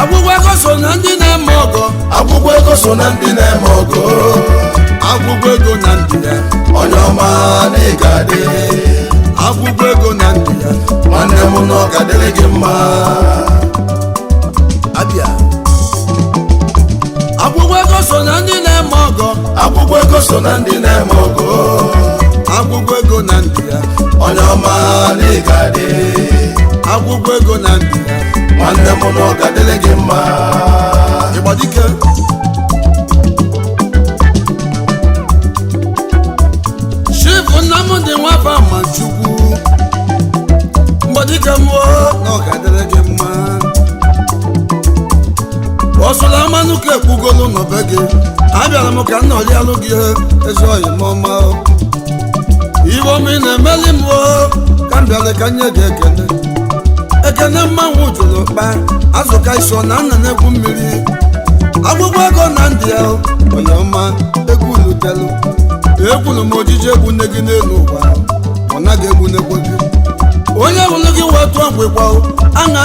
agwụgwọ ego so na ndị na-eme ọgọ agwụgwọ ego so na ndị na-eme ọgọ agwụgwọ ego na ndị ya onye ọma na ị ga-adị agwụgwọ ego na ndị ya nwanne m na ọ ga-adịrị gị mma abịa agwụgwọ ego so na ndị na-eme ọgọ agwụgwọ ego so na ndị na-eme ọgọ agwụgwọ ego na ndị ya onye ọma na ị ga-adị agwụgwọ ego na ndị ya nwanne m na ọ ga-adịrị gị mma ịgbadike chifu Nnamdị Nwafa Amachukwu mgbadike mmụọ na ọ ga-adịrị gị mma ọsụla mmanụ ka ekwugolu n'obe gị abịara m ka nna ọrịalụ gị ezi oyi m ọma iwe ọma ị na-emeli m ka m bịara ka nye gị ekene mmanwụ jụrụ mkpa azụka iso na nna na-egwu mmiri agwụgwọ ego na ndị ya onye ọma egwu lutelu ekwuru m ojiji egwu nne gị n'elu ụwa ọ naghị egwu n'egwu gị onye hụrụ gị wee tụọ mgbe gbao aṅa